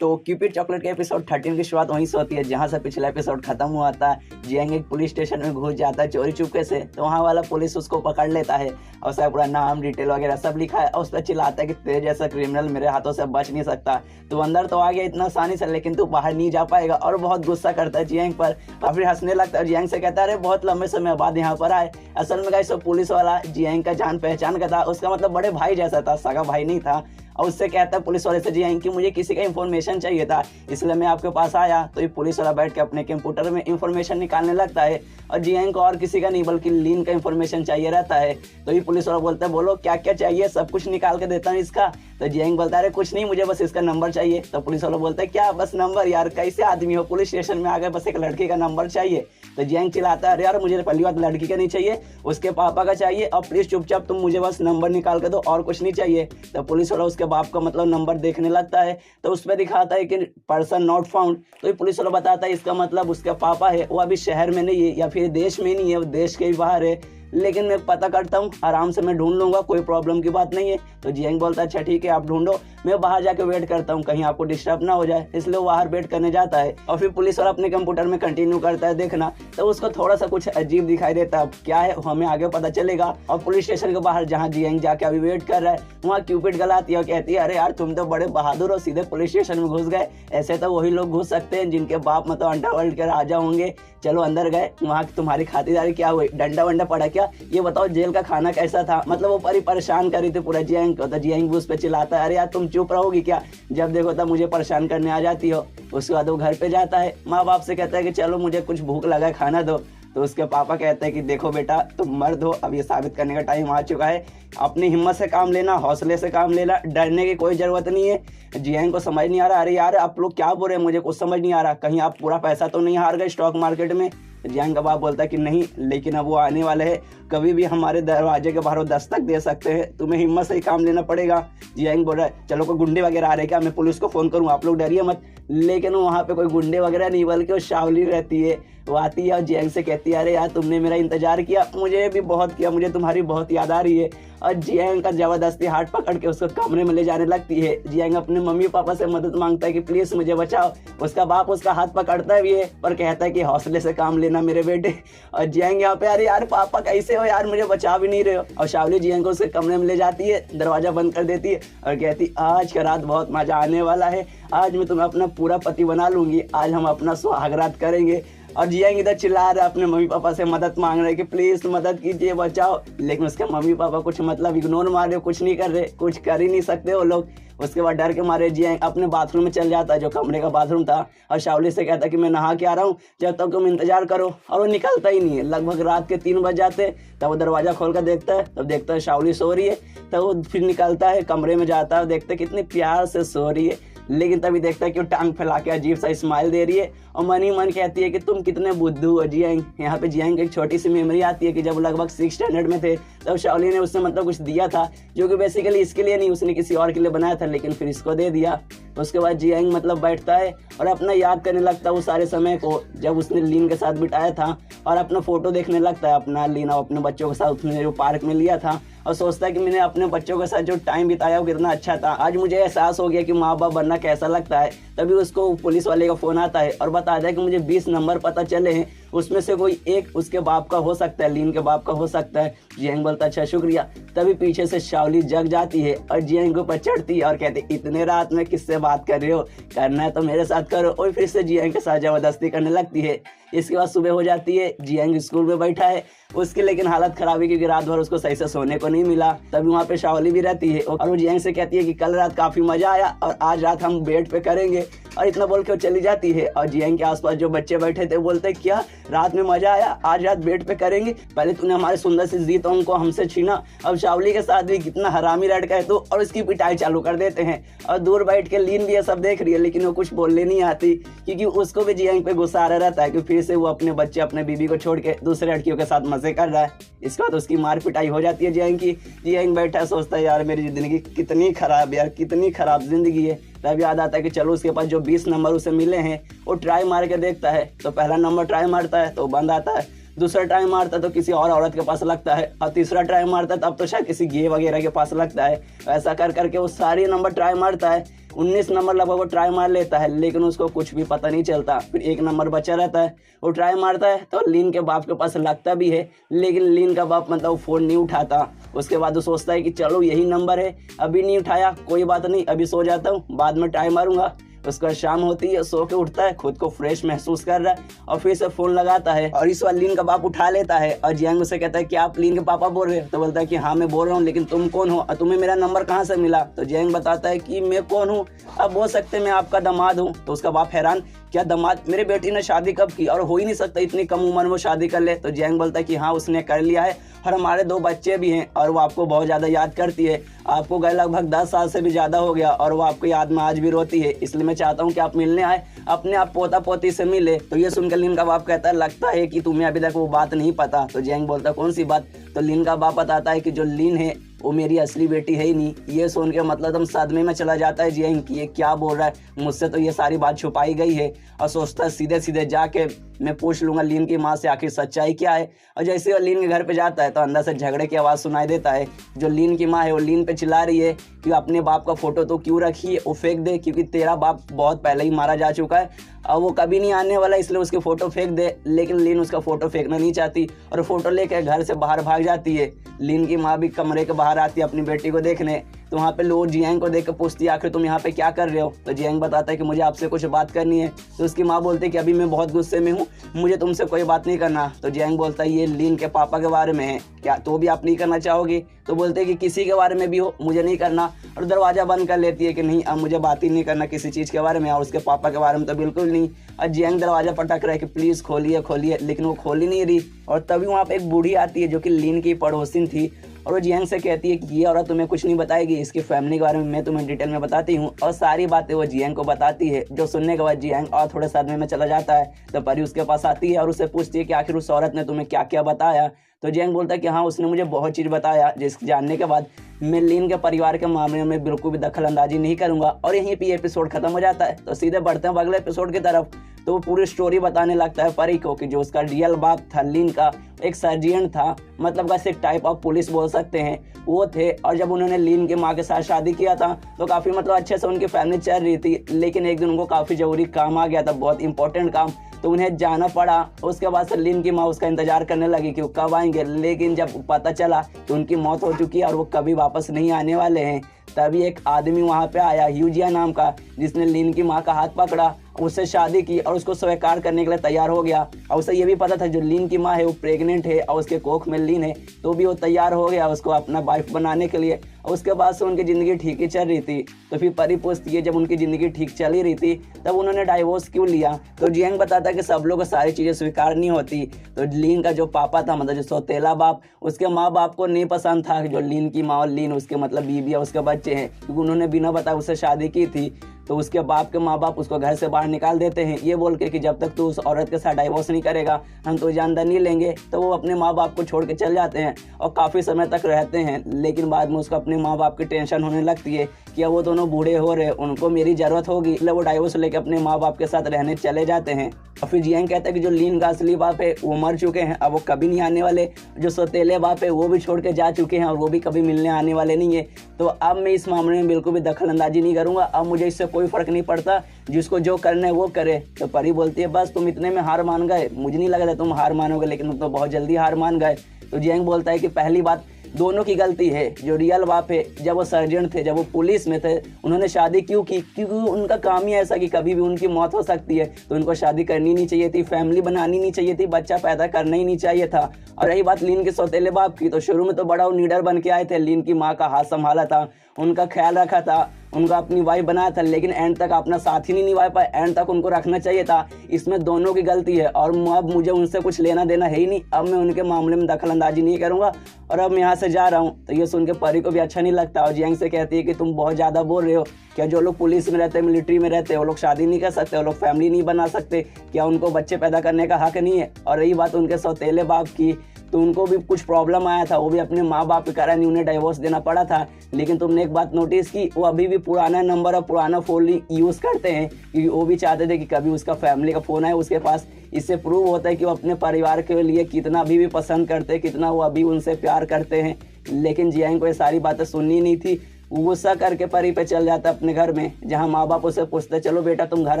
तो Cupid chocolate के episode 13 की शुरुआत वहीं से होती है जहां से पिछला एपिसोड खत्म हुआ था। जियांग एक पुलिस स्टेशन में घुस जाता है चोरी चुपके से, तो वहां वाला पुलिस उसको पकड़ लेता है और उसका पूरा नाम डिटेल वगैरह सब लिखा है और उस पर चिल्लाता है कि तेरे जैसा क्रिमिनल मेरे हाथों से बच नहीं सकता। तो अंदर तो आ गया इतना आसानी से, लेकिन तू बाहर नहीं जा पाएगा। और बहुत गुस्सा करता है जियांग पर और फिर हंसने लगता है। जियांग से कहता है अरे बहुत लंबे समय बाद यहाँ पर आए। असल में गाइस पुलिस वाला जियांग का जान पहचान का था, उसका मतलब बड़े भाई जैसा था, सगा भाई नहीं था। और उससे कहता है पुलिस वाले से जियांग कि मुझे किसी का इन्फॉर्मेशन चाहिए था, इसलिए मैं आपके पास आया। तो ये पुलिस वाला बैठ के अपने कंप्यूटर में इन्फॉर्मेशन निकालने लगता है और जियांग को और किसी का नहीं बल्कि लीन का इन्फॉर्मेशन चाहिए रहता है। तो ये पुलिस वाला बोलता है बोलो क्या क्या चाहिए, सब कुछ निकाल के देता हूँ इसका। तो जियांग बोलता है अरे कुछ नहीं, मुझे बस इसका नंबर चाहिए। तो पुलिस वाला बोलता है क्या बस नंबर, यार कैसे आदमी हो, पुलिस स्टेशन में आ गए, बस एक लड़की का नंबर चाहिए। तो जियांग चिल्लाता है अरे यार मुझे पहली बात लड़की का नहीं चाहिए, उसके पापा का चाहिए, और प्लीज चुपचाप तुम मुझे बस नंबर निकाल के दो और कुछ नहीं चाहिए। तो पुलिस वाला उसके बाप का मतलब नंबर देखने लगता है, तो उस पर दिखाता है कि पर्सन नॉट फाउंड। तो ये पुलिस वाला बताता है इसका मतलब उसका पापा है वो अभी शहर में नहीं है या फिर देश में नहीं है, वो देश के ही बाहर है, लेकिन मैं पता करता हूँ, आराम से मैं ढूंढ लूंगा, कोई प्रॉब्लम की बात नहीं है। तो जियांग बोलता है अच्छा ठीक है आप ढूंढो, मैं बाहर जाके वेट करता हूँ कहीं आपको डिस्टर्ब ना हो जाए, इसलिए वो बाहर वेट करने जाता है। और फिर पुलिस वाला अपने कंप्यूटर में कंटिन्यू करता है देखना, तो उसको थोड़ा सा कुछ अजीब दिखाई देता है। क्या है हमें आगे पता चलेगा। और पुलिस स्टेशन के बाहर जहाँ जियांग जाके अभी वेट कर रहा है वहाँ क्यूपिड गलाती है और कहती है अरे यार तुम तो बड़े बहादुर हो, सीधे पुलिस स्टेशन में घुस गए, ऐसे तो वही लोग घुस सकते हैं जिनके बाप मतलब अंडरवर्ल्ड के राजा होंगे। चलो अंदर गए, वहाँ तुम्हारी खातिरदारी क्या हुई, डंडा वंडा पड़ा क्या, ये बताओ जेल का खाना कैसा था। मतलब वो परेशान कर रही थी पूरा जियांग को। तो जियांग भी उस पर चिल्लाता है अरे यार तुम चुप रहोगी क्या, जब देखो तब मुझे परेशान करने आ जाती हो। उसके बाद वो घर पे जाता है, माँ बाप से कहता है कि चलो मुझे कुछ भूख लगा है खाना दो। तो उसके पापा कहते हैं कि देखो बेटा तुम मर्द हो, अब ये साबित करने का टाइम आ चुका है, अपनी हिम्मत से काम लेना, हौसले से काम लेना, डरने की कोई जरूरत नहीं है। जियांग को समझ नहीं आ रहा, अरे यार आप लोग क्या बोल रहे हैं, मुझे कुछ समझ नहीं आ रहा, कहीं आप पूरा पैसा तो नहीं हार गए स्टॉक मार्केट में। जियांग का बाप बोलता है कि नहीं, लेकिन अब वो आने वाले हैं, कभी भी हमारे दरवाजे के बाहर दस्तक दे सकते हैं, तुम्हें हिम्मत से ही काम लेना पड़ेगा। जियांग बोल रहा है चलो कोई गुंडे वगैरह आ रहे क्या, मैं पुलिस को फोन करूँ, आप लोग डरिए मत। लेकिन वहाँ पे कोई गुंडे वगैरह नहीं बल्कि वो शावली रहती है, वो आती है और जियांग से कहती है अरे यार तुमने मेरा इंतजार किया, मुझे भी बहुत किया, मुझे तुम्हारी बहुत याद आ रही है। और जियांग का जबरदस्ती हाथ पकड़ के उसको कमरे में ले जाने लगती है। जियांग अपने मम्मी पापा से मदद मांगता है कि प्लीज मुझे बचाओ। उसका बाप उसका हाथ पकड़ता भी है पर कहता है कि हौसले से काम लेना मेरे बेटे। और जियांग यहाँ पे अरे यार पापा कैसे हो यार, मुझे बचा भी नहीं रहे हो। और शावली जियांग को उसके कमरे में ले जाती है, दरवाजा बंद कर देती है और कहती आज का रात बहुत मजा आने वाला है, आज मैं तुम्हें अपना पूरा पति बना लूंगी, आज हम अपना सुहागरात करेंगे। और जियांग इधर चिल्ला रहा है, अपने मम्मी पापा से मदद मांग रहे कि प्लीज मदद कीजिए बचाओ, लेकिन उसके मम्मी पापा कुछ मतलब इग्नोर मार रहे, कुछ नहीं कर रहे, कुछ कर ही नहीं सकते वो लोग। उसके बाद डर के मारे जियांग अपने बाथरूम में चल जाता है जो कमरे का बाथरूम था, और शावली से कहता है कि मैं नहा के आ रहा हूँ, जब तक तुम इंतजार करो। और वो निकलता ही नहीं है। लगभग रात के 3 बज जाते, तब वो दरवाजा खोल कर देखता है, तब देखता है शावली सो रही है। तब वो फिर निकलता है, कमरे में जाता है, देखता है कितने प्यार से सो रही है, लेकिन तभी देखता है कि वो टांग फैला के अजीब सा स्माइल दे रही है और मन ही मन कहती है कि तुम कितने बुद्धू हो जियांग। यहाँ पे जियांग की एक छोटी सी मेमोरी आती है कि जब लगभग 6th स्टैंडर्ड में थे तब शावली ने उससे मतलब कुछ दिया था जो कि बेसिकली इसके लिए नहीं, उसने किसी और के लिए बनाया था, लेकिन फिर इसको दे दिया। उसके बाद जियांग मतलब बैठता है और अपना याद करने लगता है उस सारे समय को जब उसने लीन के साथ बिताया था, और अपना फोटो देखने लगता है अपना लीन और अपने बच्चों के साथ उसने जो पार्क में लिया था, और सोचता है कि मैंने अपने बच्चों के साथ जो टाइम बिताया वो कितना अच्छा था, आज मुझे एहसास हो गया कि माँ बाप बनना कैसा लगता है। तभी उसको पुलिस वाले का फोन आता है और बताता है कि मुझे 20 नंबर पता चले हैं, उसमें से कोई एक उसके बाप का हो सकता है, लीन के बाप का हो सकता है। जियांग बोलता अच्छा शुक्रिया। तभी पीछे से शावली जग जाती है और जियांग के ऊपर चढ़ती है और कहती इतने रात में किससे बात कर रहे हो, करना है तो मेरे साथ करो। और फिर से जियांग के साथ जबरदस्ती करने लगती है। इसके बाद सुबह हो जाती है, जियांग स्कूल में बैठा है, उसकी लेकिन हालत खराब है क्योंकि रात भर उसको सही से सोने को नहीं मिला। तभी वहाँ पे शावली भी रहती है और वो जियांग से कहती है कि कल रात काफी मजा आया और आज रात हम बेड पे करेंगे, और इतना बोल के वो चली जाती है। और जियांग के आसपास जो बच्चे बैठे थे बोलते हैं क्या रात में मजा आया, आज रात बेड पे करेंगे, पहले तूने हमारे सुंदर सी जीतों को हमसे छीना, अब शावली के साथ भी कितना हरामी लड़का है तू, और उसकी पिटाई चालू कर देते हैं। और दूर बैठ के लीन भी ये सब देख रही है, लेकिन वो कुछ बोलने नहीं आती क्योंकि उसको भी जियांग पे गुस्सा आ रहा रहता है कि फिर से वो अपने बच्चे अपने बीबी को छोड़ के दूसरे लड़कियों के साथ मजे कर रहा है। इसके बाद उसकी मार पिटाई हो जाती है जियांग की। जियांग बैठा है सोचता है यार मेरी जिंदगी कितनी खराब, यार कितनी खराब जिंदगी है। तब याद आता है कि चलो उसके पास जो 20 नंबर उसे मिले हैं वो ट्राई मार के देखता है। तो पहला नंबर ट्राई मारता है तो बंद आता है, दूसरा ट्राई मारता है तो किसी और औरत के पास लगता है, और तीसरा ट्राई मारता है तब तो शायद किसी गे वगैरह के पास लगता है। ऐसा कर करके वो सारे नंबर ट्राई मारता है, 19 नंबर लगभग वो ट्राई मार लेता है, लेकिन उसको कुछ भी पता नहीं चलता। फिर एक नंबर बचा रहता है, वो ट्राई मारता है तो लीन के बाप के पास लगता भी है, लेकिन लीन का बाप मतलब वो फ़ोन नहीं उठाता। उसके बाद वो सोचता है कि चलो यही नंबर है, अभी नहीं उठाया कोई बात नहीं, अभी सो जाता हूँ, बाद में ट्राई मारूंगा। उसका शाम होती है, सो के उठता है, खुद को फ्रेश महसूस कर रहा है और फिर से फ़ोन लगाता है, और इस बार लीन का बाप उठा लेता है। और जियांग उसे कहता है कि आप लीन के पापा बोल रहे हो? तो बोलता है कि हाँ मैं बोल रहा हूँ, लेकिन तुम कौन हो और तुम्हें मेरा नंबर कहाँ से मिला? तो जियांग बताता है कि मैं कौन हूँ, अब बोल सकते मैं आपका दामाद हूँ। तो उसका बाप हैरान, क्या दामाद? मेरी बेटी ने शादी कब की, और हो ही नहीं सकता इतनी कम उम्र में वो शादी कर ले। तो जियांग बोलता है कि हाँ उसने कर लिया है, और हमारे 2 बच्चे भी हैं, और वो आपको बहुत ज़्यादा याद करती है, आपको गए लगभग 10 साल से भी ज़्यादा हो गया, और वो आपको याद में आज भी रोती है, इसलिए मैं चाहता हूँ कि आप मिलने आए, अपने आप पोता पोती से मिले। तो ये सुनकर लीन का बाप कहता है लगता है कि तुम्हें अभी तक वो बात नहीं पता। तो जियांग बोलता है कौन सी बात? तो लीन का बाप बताता है कि जो लीन है वो मेरी असली बेटी है ही नहीं। ये सुन के मतलब हम सदमे में चला जाता है जियांग कि ये क्या बोल रहा है, मुझसे तो ये सारी बात छुपाई गई है, और सोचता है सीधे सीधे जाके मैं पूछ लूंगा लीन की माँ से आखिर सच्चाई क्या है। और जैसे वो लीन के घर पे जाता है तो अंदर से झगड़े की आवाज़ सुनाई देता है। जो लीन की माँ है वो लीन पे चिल्ला रही है कि अपने बाप का फोटो तो क्यों रखी है, वो फेंक दे, क्योंकि तेरा बाप बहुत पहले ही मारा जा चुका है, और वो कभी नहीं आने वाला, इसलिए उसकी फ़ोटो फेंक दे। लेकिन लीन उसका फ़ोटो फेंकना नहीं चाहती और फ़ोटो लेकर घर से बाहर भाग जाती है। लीन की माँ भी कमरे के बाहर आती है अपनी बेटी को देखने, तो वहाँ पे लोग जियांग को देख कर पूछती है आखिर तुम यहाँ पे क्या कर रहे हो? तो जियांग बताता है कि मुझे आपसे कुछ बात करनी है। तो उसकी माँ बोलती है कि अभी मैं बहुत गुस्से में हूँ, मुझे तुमसे कोई बात नहीं करना। तो जियांग बोलता है ये लीन के पापा के बारे में है क्या, तो भी आप नहीं करना चाहोगी? तो बोलते हैं कि किसी के बारे में भी हो, मुझे नहीं करना, और दरवाज़ा बंद कर लेती है कि नहीं अब मुझे बात ही नहीं करना किसी चीज़ के बारे में, और उसके पापा के बारे में तो बिल्कुल नहीं। और जियांग दरवाज़ा पटक रहा है कि प्लीज़ खोलिए खोलिए, लेकिन वो खोल ही नहीं रही। और तभी वहाँ पे एक बूढ़ी आती है जो कि लीन की पड़ोसिन थी, और वो जियांग से कहती है कि ये औरत तुम्हें कुछ नहीं बताएगी, इसकी फैमिली के बारे में मैं तुम्हें डिटेल में बताती हूँ। और सारी बातें वो जियांग को बताती है, जो सुनने के बाद जियांग और थोड़े सदमे में चला जाता है। तो परी उसके पास आती है और उससे पूछती है कि आखिर उस औरत ने तुम्हें क्या क्या बताया। तो जियांग बोलता है कि हाँ उसने मुझे बहुत चीज़ बताया, जिस जानने के बाद मैं लीन के परिवार के मामले में बिल्कुल भी दखल अंदाजी नहीं करूँगा। और यहीं पर एपिसोड खत्म हो जाता है। तो सीधे बढ़ते हैं अगले एपिसोड की तरफ। तो वो पूरी स्टोरी बताने लगता है परी को कि जो उसका रियल बाप था लीन का, एक सर्जियन था, मतलब बस एक टाइप ऑफ पुलिस बोल सकते हैं वो थे। और जब उन्होंने लीन की माँ के साथ शादी किया था तो काफ़ी मतलब अच्छे से उनकी फैमिली चल रही थी, लेकिन एक दिन उनको काफ़ी ज़रूरी काम आ गया था, बहुत इंपॉर्टेंट काम, तो उन्हें जाना पड़ा। उसके बाद से लीन की माँ उसका इंतजार करने लगी कि वो कब आएंगे, लेकिन जब पता चला कि उनकी मौत हो चुकी है और वो कभी वापस नहीं आने वाले हैं, तभी एक आदमी वहाँ पे आया ह्यूजिया नाम का, जिसने लीन की माँ का हाथ पकड़ा, उससे शादी की और उसको स्वीकार करने के लिए तैयार हो गया। और उसे ये भी पता था जो लीन की माँ है वो प्रेग्नेंट है और उसके कोख में लीन है, तो भी वो तैयार हो गया उसको अपना वाइफ बनाने के लिए। और उसके बाद से उनकी ज़िंदगी ठीक ही चल रही थी। तो फिर परी पूछती है जब उनकी ज़िंदगी ठीक चल ही रही थी तब उन्होंने डाइवोर्स क्यों लिया? तो जियांग बताता है कि सब लोगों को सारी चीज़ें स्वीकार नहीं होती। तो लीन का जो पापा था, मतलब जो सौतेला बाप, उसके माँ बाप को नहीं पसंद था जो लीन की माँ और लीन उसके मतलब बीवी और उसके बच्चे हैं, क्योंकि उन्होंने बिना बताए उससे शादी की थी। तो उसके बाप के माँ बाप उसको घर से बाहर निकाल देते हैं, ये बोल के कि जब तक तू उस औरत के साथ डाइवोर्स नहीं करेगा हम तो जानदार नहीं लेंगे। तो वो अपने माँ बाप को छोड़ के चल जाते हैं और काफ़ी समय तक रहते हैं, लेकिन बाद में उसको अपने माँ बाप की टेंशन होने लगती है कि अब वो दोनों बूढ़े हो रहे हैं, उनको मेरी ज़रूरत होगी, इसलिए वो डाइवोर्स लेके अपने माँ बाप के साथ रहने चले जाते हैं। और फिर जियांग कहता है कि जो लीन का असली बाप है वो मर चुके हैं, अब वो कभी नहीं आने वाले, जो सौतेले बाप है वो भी छोड़ के जा चुके हैं और वो भी कभी मिलने आने वाले नहीं है। तो अब मैं इस मामले में बिल्कुल भी दखल अंदाजी नहीं करूँगा, अब मुझे इससे कोई फ़र्क नहीं पड़ता, जिसको जो करना है वो करे। तो परी बोलती है बस तुम इतने में हार मान गए, मुझे नहीं लगा था तुम हार मानोगे, लेकिन तुम तो बहुत जल्दी हार मान गए। तो जियांग बोलता है कि पहली बात दोनों की गलती है। जो रियल बाप है जब वो सर्जन थे, जब वो पुलिस में थे, उन्होंने शादी क्यों की? क्योंकि उनका काम ही ऐसा कि कभी भी उनकी मौत हो सकती है, तो उनको शादी करनी नहीं चाहिए थी, फैमिली बनानी नहीं चाहिए थी, बच्चा पैदा करना ही नहीं चाहिए था। और रही बात लीन के सौतेले बाप की, तो शुरू में तो बड़ा वो लीडर बन के आए थे, लीन की माँ का हाथ संभाला था, उनका ख्याल रखा था, उनका अपनी वाइफ बनाया था, लेकिन एंड तक अपना साथ ही नहीं निभा पाए, एंड तक उनको रखना चाहिए था। इसमें दोनों की गलती है और अब मुझे उनसे कुछ लेना देना है ही नहीं, अब मैं उनके मामले में दखल अंदाजी नहीं करूँगा और अब मैं यहाँ से जा रहा हूँ। तो ये सुन के परी को भी अच्छा नहीं लगता और जियांग से कहती है कि तुम बहुत ज़्यादा बोल रहे हो, क्या जो लोग पुलिस में रहते हैं, मिलिट्री में रहते हैं, वो लोग शादी नहीं कर सकते, वो लोग फैमिली नहीं बना सकते, क्या उनको बच्चे पैदा करने का हक नहीं है? और रही बात उनके सौतेले बाप की, तो उनको भी कुछ प्रॉब्लम आया था, वो भी अपने माँ बाप के कारण ही उन्हें डाइवोर्स देना पड़ा था। लेकिन तुमने एक बात नोटिस की, वो अभी भी पुराना नंबर और पुराना फ़ोन यूज़ करते हैं, क्योंकि वो भी चाहते थे कि कभी उसका फैमिली का फ़ोन आए उसके पास। इससे प्रूव होता है कि वो अपने परिवार के लिए कितना अभी भी पसंद करते हैं, कितना वो अभी उनसे प्यार करते हैं। लेकिन जियांग को ये सारी बातें सुननी नहीं थी। वो गुस्सा करके परी पे चल जाता अपने घर में, जहाँ माँ बाप उसे पूछते चलो बेटा तुम घर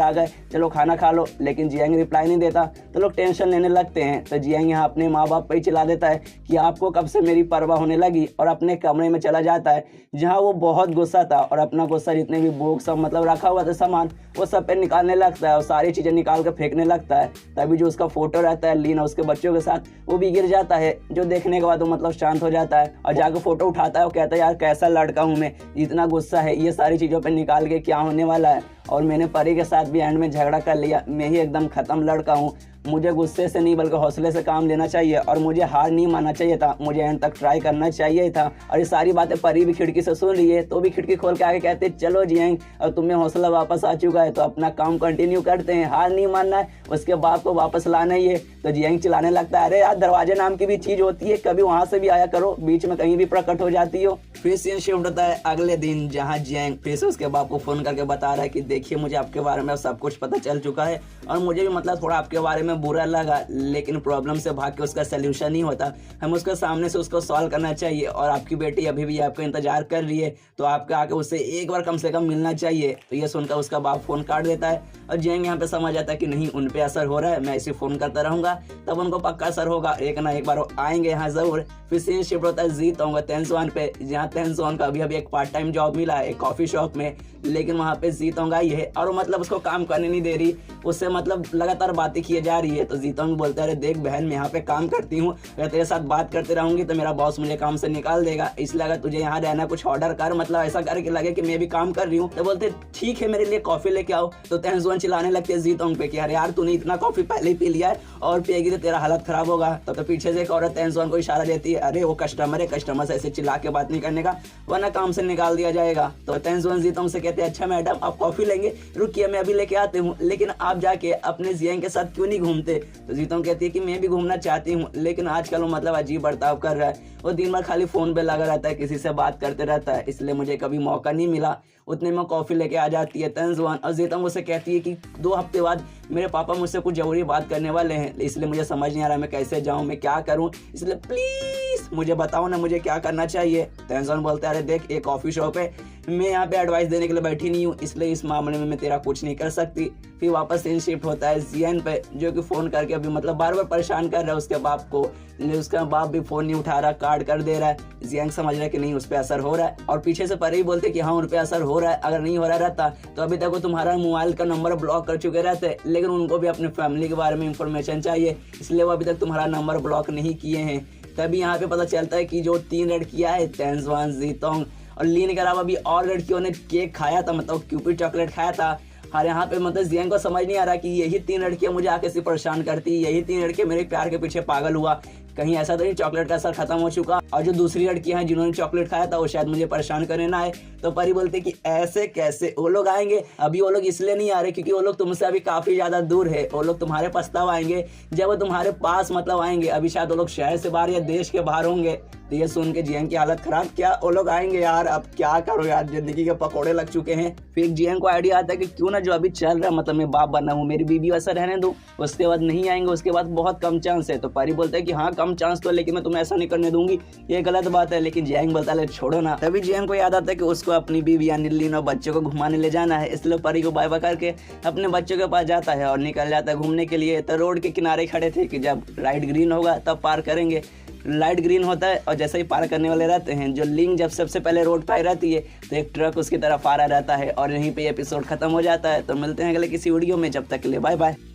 आ गए, चलो खाना खा लो। लेकिन जियांग रिप्लाई नहीं देता, तो लोग टेंशन लेने लगते हैं। तो जियांग यहाँ अपने माँ बाप पे ही चिल्ला देता है कि आपको कब से मेरी परवाह होने लगी, और अपने कमरे में चला जाता है जहाँ वो बहुत गुस्सा था, और अपना गुस्सा जितने भी बुक सब मतलब रखा हुआ था सामान, वो सब पे निकालने लगता है और सारी चीज़ें निकाल कर फेंकने लगता है। तभी जो उसका फोटो रहता है लीना उसके बच्चों के साथ, वो भी गिर जाता है, जो देखने के बाद वो मतलब शांत हो जाता है और जाकर फोटो उठाता है। वो कहता है यार कैसा लड़का हूँ मैं, इतना गुस्सा है, ये सारी चीज़ों पे निकाल के क्या होने वाला है। और मैंने परी के साथ भी एंड में झगड़ा कर लिया, मैं ही एकदम ख़त्म लड़का हूँ। मुझे गुस्से से नहीं बल्कि हौसले से काम लेना चाहिए, और मुझे हार नहीं मानना चाहिए था, मुझे एंड तक ट्राई करना चाहिए था। और ये सारी बातें परी भी खिड़की से सुन रही है, तो भी खिड़की खोल के आगे कहते चलो जियांग, अब तुम्हें हौसला वापस आ चुका है तो अपना काम कंटिन्यू करते हैं, हार नहीं मानना है, उसके बाप को वापस लाना ही है। तो जियांग चिल्लाने लगता है अरे यार दरवाजे नाम की भी चीज़ होती है, कभी वहाँ से भी आया करो, बीच में कहीं भी प्रकट हो जाती हो। फिर सीन शिफ्ट होता है अगले दिन, जहाँ जियांग फिर से उसके बाप को फ़ोन करके बता रहा है कि देखिए मुझे आपके बारे में सब कुछ पता चल चुका है, और मुझे भी मतलब थोड़ा आपके बारे में बुरा लगा, लेकिन प्रॉब्लम से भाग के उसका सल्यूशन नहीं होता, हम उसके सामने से उसको सॉल्व करना चाहिए। और आपकी बेटी अभी भी आपका इंतजार कर रही है, तो आपको आके उससे एक बार कम से कम मिलना चाहिए। तो ये सुनकर उसका बाप फ़ोन काट देता है, और जियांग यहाँ पे समझ जाता है कि नहीं उन पे असर हो रहा है, मैं ऐसे फ़ोन करता रहूँगा तब उनको पक्का असर होगा, एक ना एक बार वो आएंगे यहाँ ज़रूर। फिर सीन शिफ्ट होता है जीत होगा तेंसुआन पे, जहाँ तेंसुआन का अभी एक पार्ट टाइम जॉब मिला है एक कॉफ़ी शॉप में, लेकिन वहाँ पे जीतोंग आई है और वो मतलब उसको काम करने नहीं दे रही, उससे मतलब लगातार बातें किए जा रही है। तो जीतोंग बोलता है अरे देख बहन, मैं यहाँ पे काम करती हूँ, अगर तेरे साथ बात करते रहूंगी तो मेरा बॉस मुझे काम से निकाल देगा, इसलिए अगर तुझे यहाँ रहना कुछ ऑर्डर कर, मतलब ऐसा करके लगे कि मैं भी काम कर रही हूँ। तो बोलते ठीक है मेरे लिए कॉफी लेके आओ। तो तेंसुआन चिल्लाने लगते है जीतोंग पे कि अरे यार तूने इतना कॉफी पहले ही पी लिया है और पिएगी तो तेरा हालत खराब होगा। तो पीछे से एक औरत तेंसुआन को इशारा देती है अरे वो कस्टमर है, कस्टमर से ऐसे चिल्ला के बात नहीं करने का वरना काम से निकाल दिया जाएगा। तो तेंसुआन जीतोंग से कहते हैं अच्छा मैडम आप कॉफी लेंगे, रुकिए मैं अभी लेके आते हूँ, लेकिन आप जाके अपने जियांग के साथ क्यों नहीं घूमते। तो जीतोंग कहती है कि मैं भी घूमना चाहती हूँ, लेकिन आजकल वो मतलब अजीब बर्ताव कर रहा है, वो दिन भर खाली फोन पे लगा रहता है, किसी से बात करते रहता है, इसलिए मुझे कभी मौका नहीं मिला। उतने में कॉफ़ी लेके आ जाती है तेंसुआन, और जीतोंग उसे कहती है कि 2 हफ्ते बाद मेरे पापा मुझसे कुछ जरूरी बात करने वाले हैं, इसलिए मुझे समझ नहीं आ रहा मैं कैसे जाऊँ, मैं क्या करूँ, इसलिए प्लीज़ मुझे बताओ ना मुझे क्या करना चाहिए। तेंसुआन बोलता है अरे देख एक कॉफ़ी शॉप है, मैं यहाँ पे एडवाइस देने के लिए बैठी नहीं हूँ, इसलिए इस मामले में मैं तेरा कुछ नहीं कर सकती। फिर वापस सीन शिफ्ट होता है जियान पे, जो कि फ़ोन करके अभी मतलब बार बार परेशान कर रहा है उसके बाप को, लेकिन उसका बाप भी फ़ोन नहीं उठा रहा, कार्ड कर दे रहा है। जियांग समझ रहा है कि नहीं उस पर असर हो रहा है, और पीछे से परे ही बोलते कि हाँ उन पर असर हो रहा है, अगर नहीं हो रहा रहता तो अभी तक वो तुम्हारा मोबाइल का नंबर ब्लॉक कर चुके रहते, लेकिन उनको भी अपने फैमिली के बारे में इंफॉर्मेशन चाहिए, इसलिए वो अभी तक तुम्हारा नंबर ब्लॉक नहीं किए हैं। तभी यहाँ पे पता चलता है कि जो 3 लड़कियाँ हैं तेंसुआन, जीतोंग और लीन के अलावा भी और लड़कियों ने केक खाया था, मतलब क्यूपिड चॉकलेट खाया था। और यहाँ पे मतलब जियांग को समझ नहीं आ रहा कि यही 3 लड़कियाँ मुझे आके से परेशान करती, यही 3 लड़कियाँ मेरे प्यार के पीछे पागल हुआ, कहीं ऐसा तो नहीं चॉकलेट का असर खत्म हो चुका, और जो दूसरी लड़कियां हैं जिन्होंने चॉकलेट खाया था वो शायद मुझे परेशान करने ना आए। तो परी बोलते कि ऐसे कैसे वो लोग आएंगे, अभी वो लोग इसलिए नहीं आ रहे क्योंकि वो लोग तुमसे अभी काफ़ी ज़्यादा दूर है, वो लोग तुम्हारे पास तब आएंगे जब वो तुम्हारे पास मतलब आएंगे, अभी शायद वो लोग शहर से बाहर या देश के बाहर होंगे। तो ये सुन के जियांग की हालत खराब, क्या वो लोग आएंगे यार, अब क्या करो यार, जिंदगी के पकौड़े लग चुके हैं। फिर जियांग को आइडिया आता है कि क्यों ना जो अभी चल रहा है मतलब मैं बाप बना हूँ, मेरी बीबी वैसा रहने दूँ, उसके बाद नहीं आएंगे, उसके बाद बहुत कम चांस है। तो परी बोलता है कि हाँ कम चांस तो, लेकिन मैं तुम्हें ऐसा नहीं करने दूंगी, ये गलत बात है। लेकिन जियांग बोलता है छोड़ो ना। तभी जियांग को याद आता है कि उसको अपनी बीवी यानी लीन और बच्चों को घुमाने ले जाना है, इसलिए परी को बाय बाय करके अपने बच्चों के पास जाता है और निकल जाता है घूमने के लिए। तो रोड के किनारे खड़े थे कि जब लाइट ग्रीन होगा तब पार करेंगे। लाइट ग्रीन होता है और जैसे ही पार करने वाले रहते हैं, जो लिंक जब सबसे पहले रोड पर रहती है तो एक ट्रक उसकी तरफ आ रहा रहता है, और यहीं पे एपिसोड खत्म हो जाता है। तो मिलते हैं अगले किसी वीडियो में, जब तक के लिए बाय बाय।